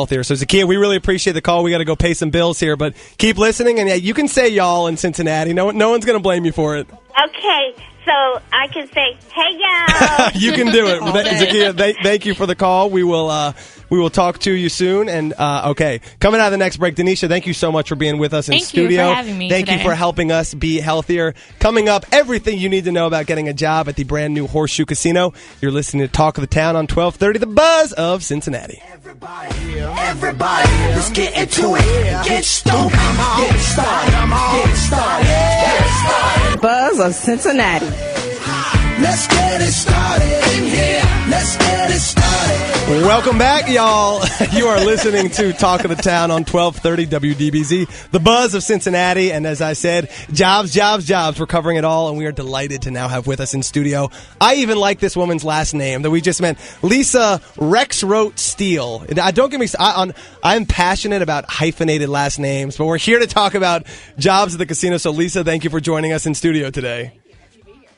Healthier. So, Zakiya, we really appreciate the call. We got to go pay some bills here, but keep listening. And yeah, you can say y'all in Cincinnati. No one's going to blame you for it. Okay, so I can say, hey, y'all. You can do it. Zakiya, thank you for the call. We will talk to you soon. And, okay, coming out of the next break, Denisha, thank you so much for being with us in studio. Thank you for having me Thank today. you for helping us be healthier. Coming up, everything you need to know about getting a job at the brand new Horseshoe Casino. You're listening to Talk of the Town on 1230, The Buzz of Cincinnati. Everybody, let's get into it. Get stoked, get started, get started, get started. Buzz of Cincinnati. Let's get it started in here. Let's get it started. Welcome back, y'all. You are listening to Talk of the Town on 1230 WDBZ, The Buzz of Cincinnati. And as I said, jobs. We're covering it all, and we are delighted to now have with us in studio. I even like this woman's last name that we just met, Lisa Rexroth Steele. Don't get me. I'm passionate about hyphenated last names, but we're here to talk about jobs at the casino. So, Lisa, thank you for joining us in studio today.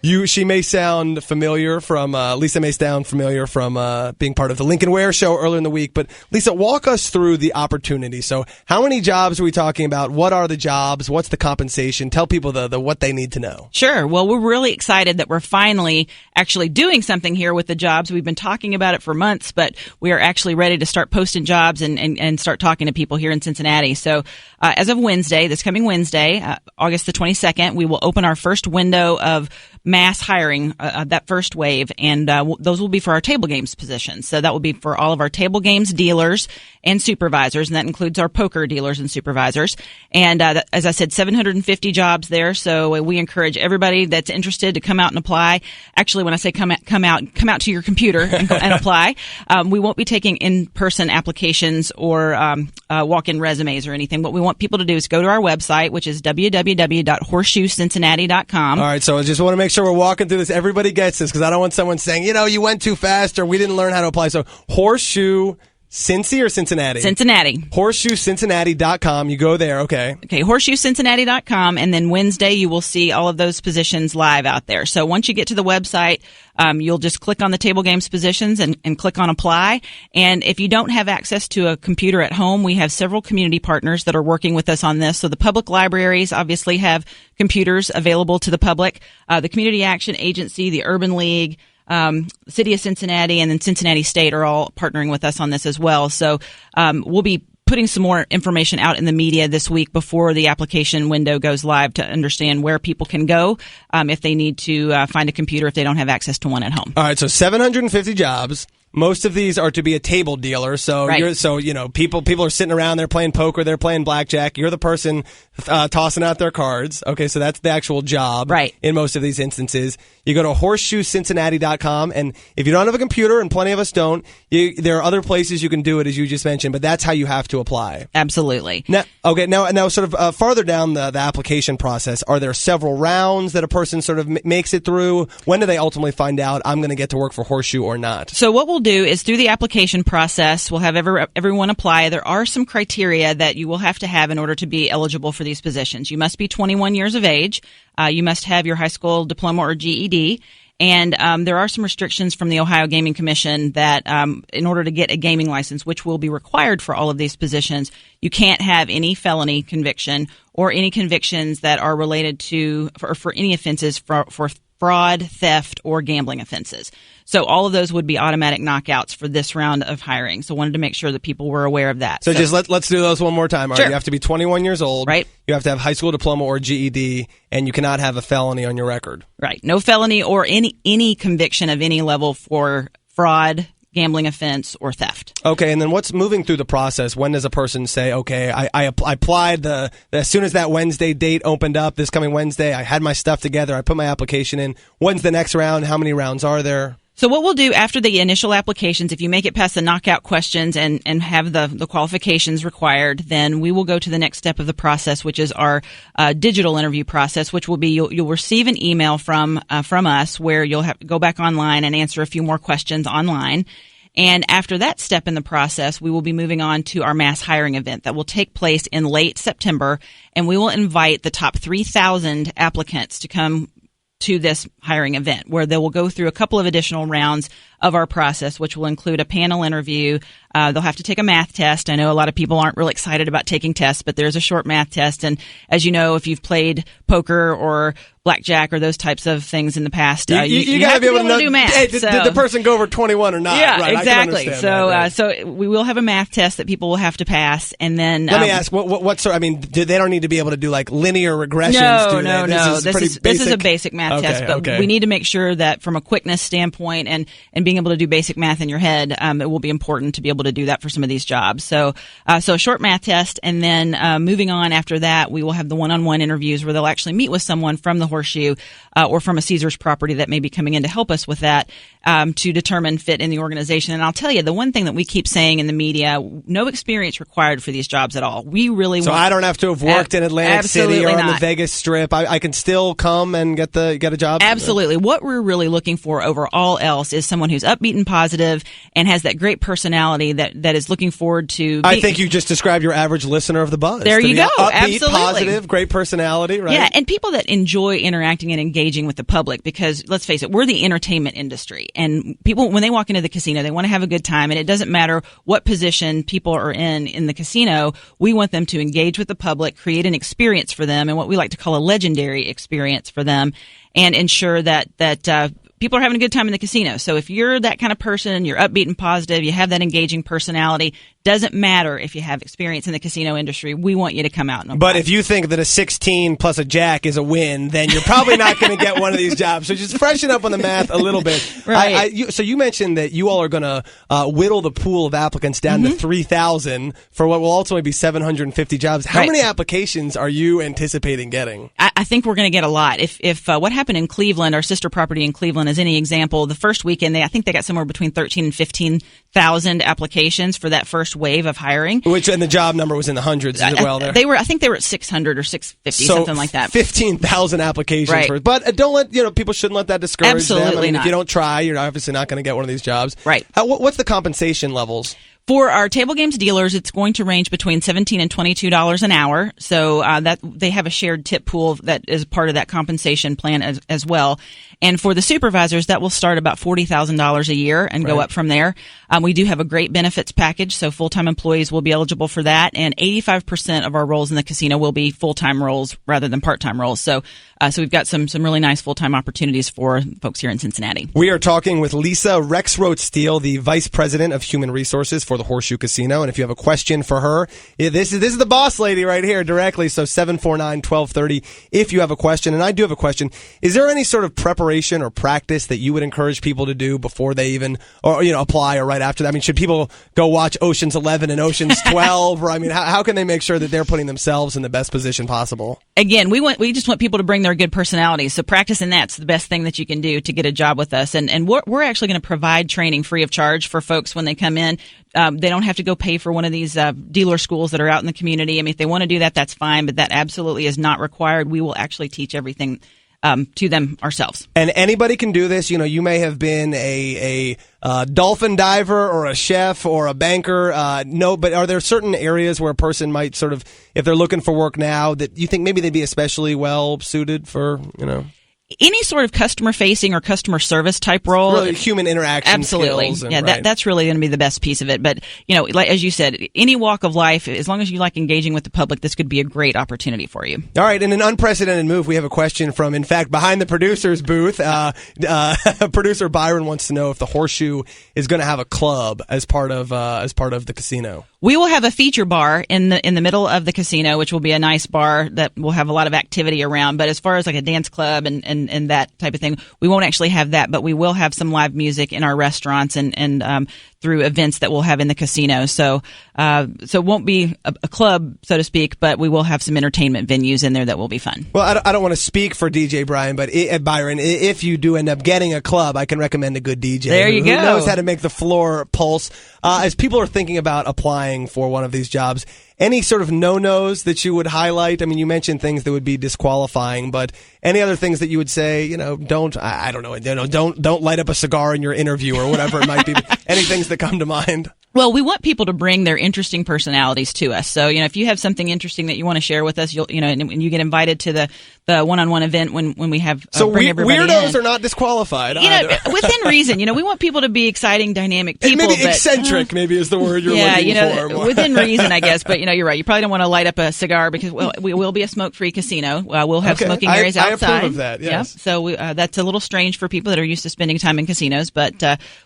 She may sound familiar from, Lisa may sound familiar from being part of the Lincoln Ware show earlier in the week. But Lisa, walk us through the opportunity. So how many jobs are we talking about? What are the jobs? What's the compensation? Tell people the what they need to know. Sure. Well, we're really excited that we're finally actually doing something here with the jobs. We've been talking about it for months, but we are actually ready to start posting jobs and start talking to people here in Cincinnati. So as of Wednesday, this coming Wednesday, August the 22nd, we will open our first window of mass hiring, that first wave, and those will be for our table games positions. So that will be for all of our table games dealers and supervisors, and that includes our poker dealers and supervisors. And as I said, 750 jobs there. So we encourage everybody that's interested to come out and apply. Actually, when I say come out to your computer and apply. We won't be taking in-person applications or walk-in resumes or anything. What we want people to do is go to our website, which is www.horseshoecincinnati.com. All right, so I just want to make sure we're walking through this. Everybody gets this, because I don't want someone saying, you went too fast or we didn't learn how to apply. So Horseshoe Cincy or Cincinnati? Cincinnati. Horseshoecincinnati.com. You go there, okay. Okay, horseshoecincinnati.com, and then Wednesday you will see all of those positions live out there. So once you get to the website, you'll just click on the table games positions and click on apply. And if you don't have access to a computer at home, we have several community partners that are working with us on this. So the public libraries obviously have computers available to the public. The Community Action Agency, the Urban League, City of Cincinnati, and then Cincinnati State are all partnering with us on this as well. So we'll be putting some more information out in the media this week before the application window goes live to understand where people can go if they need to find a computer if they don't have access to one at home. All right, so 750 jobs. Most of these are to be a table dealer, so right. People are sitting around, they're playing poker, they're playing blackjack. You're the person tossing out their cards. Okay, so that's the actual job. Right. In most of these instances, you go to horseshoecincinnati.com, and if you don't have a computer, and plenty of us don't, there are other places you can do it, as you just mentioned, but that's how you have to apply. Absolutely. Now, sort of farther down the application process, are there several rounds that a person sort of makes it through? When do they ultimately find out I'm going to get to work for Horseshoe or not? So what we'll do is through the application process, we'll have everyone apply. There are some criteria that you will have to have in order to be eligible for these positions. You must be 21 years of age. You must have your high school diploma or GED. And there are some restrictions from the Ohio Gaming Commission that in order to get a gaming license, which will be required for all of these positions, you can't have any felony conviction or any convictions that are related to for any offenses for fraud, theft, or gambling offenses. So all of those would be automatic knockouts for this round of hiring. So wanted to make sure that people were aware of that. So just let's do those one more time. All sure. right, you have to be 21 years old. Right. You have to have high school diploma or GED, and you cannot have a felony on your record. Right. No felony or any conviction of any level for fraud, gambling offense, or theft. Okay, and then what's moving through the process? When does a person say, okay, I applied as soon as that Wednesday date opened up, this coming Wednesday, I had my stuff together, I put my application in. When's the next round? How many rounds are there? So what we'll do after the initial applications, if you make it past the knockout questions and have the qualifications required, then we will go to the next step of the process, which is our digital interview process, which will be you'll receive an email from us where you'll have to go back online and answer a few more questions online. And after that step in the process, we will be moving on to our mass hiring event that will take place in late September, and we will invite the top 3,000 applicants to come to this hiring event, where they will go through a couple of additional rounds of our process, which will include a panel interview. They'll have to take a math test. I know a lot of people aren't really excited about taking tests, but there's a short math test. And as you know, if you've played poker or blackjack or those types of things in the past, you got to be able to do math. Hey, did the person go over 21 or not? Yeah, right, exactly. So, so we will have a math test that people will have to pass, and then let me ask, what sort? I mean, they don't need to be able to do like linear regressions. No. This is a basic math test, but we need to make sure that from a quickness standpoint and being able to do basic math in your head, it will be important to be able to do that for some of these jobs. So a short math test, and then moving on after that, we will have the one-on-one interviews where they'll actually meet with someone from the Horseshoe or from a Caesars property that may be coming in to help us with that to determine fit in the organization. And I'll tell you, the one thing that we keep saying in the media, no experience required for these jobs at all. We really so want, I don't have to have worked in Atlantic City or on the Vegas Strip. I can still come and get a job. Absolutely. What we're really looking for over all else is someone who's upbeat and positive and has that great personality that is looking forward to. I think you just described your average listener of the Buzz. There you go. Upbeat, Absolutely. positive, great personality, right? Yeah, and people that enjoy interacting and engaging with the public, because let's face it, we're the entertainment industry, and people, when they walk into the casino, they want to have a good time, and it doesn't matter what position people are in the casino. We want them to engage with the public, create an experience for them, and what we like to call a legendary experience for them, and ensure that people are having a good time in the casino. So if you're that kind of person, you're upbeat and positive, you have that engaging personality, doesn't matter if you have experience in the casino industry, we want you to come out and apply. But if you think that a 16 plus a jack is a win, then you're probably not going to get one of these jobs. So just freshen up on the math a little bit. Right. So you mentioned that you all are going to whittle the pool of applicants down to 3,000 for what will ultimately be 750 jobs. How many applications are you anticipating getting? I think we're going to get a lot. If what happened in Cleveland, our sister property in Cleveland, is any example, the first weekend, I think they got somewhere between 13 and 15,000 applications for that first wave of hiring. And the job number was in the hundreds as well there. I think they were at 600 or 650, something like that. 15,000 applications. Right. But don't let, people shouldn't let that discourage them. Absolutely not. If you don't try, you're obviously not going to get one of these jobs. Right. What's the compensation levels? For our table games dealers, it's going to range between $17 and $22 an hour. So that they have a shared tip pool that is part of that compensation plan as well. And for the supervisors, that will start about $40,000 a year and go up from there. We do have a great benefits package, so full-time employees will be eligible for that. And 85% of our roles in the casino will be full-time roles rather than part-time roles. So we've got some really nice full-time opportunities for folks here in Cincinnati. We are talking with Lisa Rexroth-Steele, the Vice President of Human Resources for the Horseshoe Casino. And if you have a question for her, this is the boss lady right here directly. So 749-1230 if you have a question. And I do have a question. Is there any sort of preparation or practice that you would encourage people to do before they even apply or right after that? I mean, should people go watch Ocean's 11 and Ocean's 12? Or I mean, how can they make sure that they're putting themselves in the best position possible? Again, we just want people to bring their good personalities. So practicing that's the best thing that you can do to get a job with us. And we're actually going to provide training free of charge for folks when they come in. They don't have to go pay for one of these dealer schools that are out in the community. I mean, if they want to do that, that's fine, but that absolutely is not required. We will actually teach everything to them ourselves. And anybody can do this. You may have been a dolphin diver or a chef or a banker. But are there certain areas where a person might sort of, if they're looking for work now, that you think maybe they'd be especially well suited for, Any sort of customer-facing or customer service type role, really human interaction. Absolutely, skills that's really going to be the best piece of it. But like as you said, any walk of life, as long as you like engaging with the public, this could be a great opportunity for you. All right, in an unprecedented move, we have a question from, in fact, behind the producer's booth. Producer Byron wants to know if the Horseshoe is going to have a club as part of the casino. We will have a feature bar in the middle of the casino, which will be a nice bar that will have a lot of activity around. But as far as like a dance club and that type of thing, we won't actually have that. But we will have some live music in our restaurants and through events that we'll have in the casino. So it won't be a club, so to speak, but we will have some entertainment venues in there that will be fun. Well, I don't want to speak for DJ Byron, if you do end up getting a club, I can recommend a good DJ. There you go. Who knows how to make the floor pulse. As people are thinking about applying for one of these jobs, any sort of no-nos that you would highlight? I mean, you mentioned things that would be disqualifying, but any other things that you would say, don't light up a cigar in your interview or whatever it might be. Any things that come to mind? Well, we want people to bring their interesting personalities to us. So, if you have something interesting that you want to share with us, and you get invited to the one-on-one event when we have bring everybody weirdos in. are not disqualified. Either. Within reason. We want people to be exciting, dynamic people. Maybe eccentric, maybe is the word you're looking for. Within reason, I guess. But you're right. You probably don't want to light up a cigar because we will be a smoke-free casino. We'll have smoking areas outside. I approve of that. Yes. Yeah. So that's a little strange for people that are used to spending time in casinos, but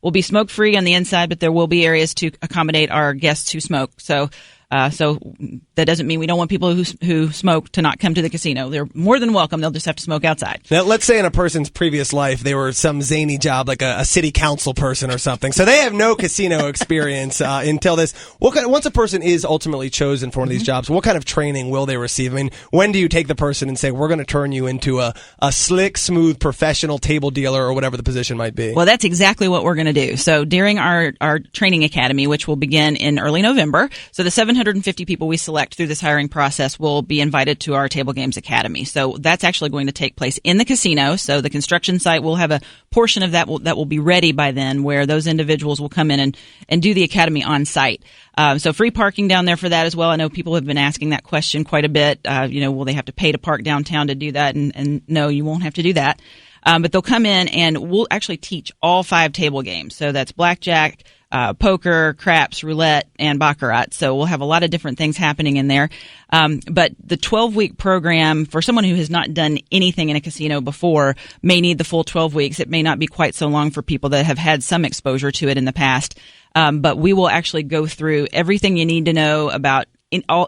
we'll be smoke-free on the inside. But there will be areas to accommodate our guests who smoke. So that doesn't mean we don't want people who smoke to not come to the casino. They're more than welcome. They'll just have to smoke outside. Now, let's say in a person's previous life they were some zany job like a city council person or something. So they have no casino experience until this. Once a person is ultimately chosen for one of these jobs, what kind of training will they receive? I mean, when do you take the person and say, we're going to turn you into a slick, smooth, professional table dealer or whatever the position might be? Well, that's exactly what we're going to do. So during our training academy, which will begin in early November, so the 750 people we select through this hiring process will be invited to our Table Games Academy. So that's actually going to take place in the casino. So the construction site will have a portion of that will be ready by then, where those individuals will come in and do the academy on site. So free parking down there for that as well. I know people have been asking that question quite a bit. Will they have to pay to park downtown to do that? And no, you won't have to do that. But they'll come in and we'll actually teach all 5 table games. So that's blackjack, poker, craps, roulette, and baccarat. So we'll have a lot of different things happening in there. But the 12-week program, for someone who has not done anything in a casino before, may need the full 12 weeks. It may not be quite so long for people that have had some exposure to it in the past. But we will actually go through everything you need to know about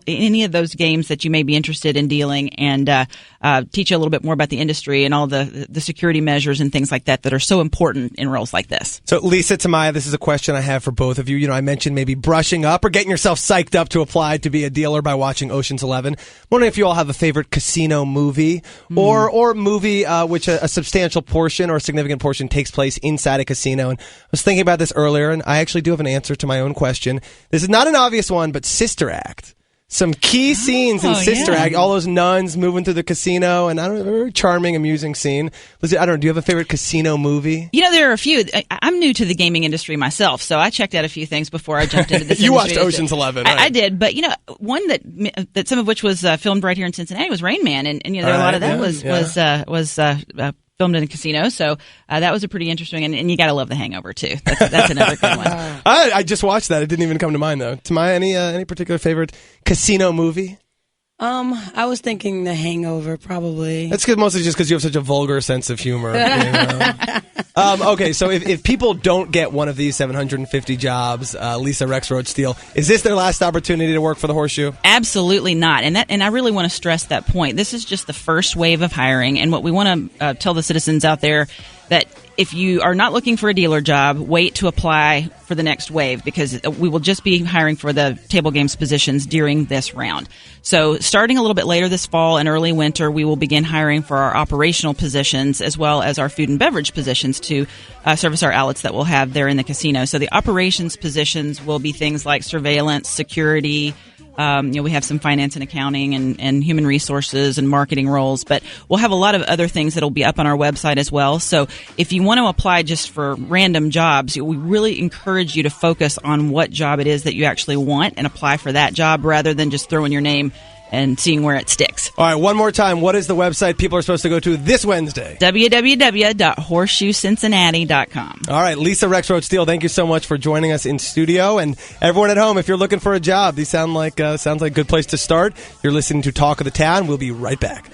any of those games that you may be interested in dealing, and teach you a little bit more about the industry and all the security measures and things like that are so important in roles like this. So, Lisa, Tamaya, this is a question I have for both of you. I mentioned maybe brushing up or getting yourself psyched up to apply to be a dealer by watching Ocean's 11. I'm wondering if you all have a favorite casino movie or movie which a substantial portion or a significant portion takes place inside a casino. And I was thinking about this earlier, and I actually do have an answer to my own question. This is not an obvious one, but Sister Act. Some key scenes in Sister Act, all those nuns moving through the casino, and a very charming, amusing scene. Lizzie, I don't know, do you have a favorite casino movie? There are a few. I'm new to the gaming industry myself, so I checked out a few things before I jumped into this You industry. watched Ocean's 11, right? I did, but one that some of which was filmed right here in Cincinnati was Rain Man, and there a lot of that was filmed in a casino, so that was a pretty interesting, and you gotta love The Hangover too. That's another good one. I just watched that. It didn't even come to mind though. Tamaya, any particular favorite casino movie? I was thinking The Hangover, probably. That's mostly just because you have such a vulgar sense of humor. Okay, so if people don't get one of these 750 jobs, Lisa Rexroad Steele, is this their last opportunity to work for the Horseshoe? Absolutely not, and I really want to stress that point. This is just the first wave of hiring, and what we want to tell the citizens out there that if you are not looking for a dealer job, wait to apply for the next wave, because we will just be hiring for the table games positions during this round. So starting a little bit later this fall and early winter, we will begin hiring for our operational positions as well as our food and beverage positions to service our outlets that we'll have there in the casino. So the operations positions will be things like surveillance, security. We have some finance and accounting and human resources and marketing roles, but we'll have a lot of other things that'll be up on our website as well. So if you want to apply just for random jobs, we really encourage you to focus on what job it is that you actually want and apply for that job rather than just throwing your name and seeing where it sticks. All right, one more time. What is the website people are supposed to go to this Wednesday? www.horseshoecincinnati.com. All right, Lisa Rexroad Steele, thank you so much for joining us in studio. And everyone at home, if you're looking for a job, these sounds like a good place to start. You're listening to Talk of the Town. We'll be right back.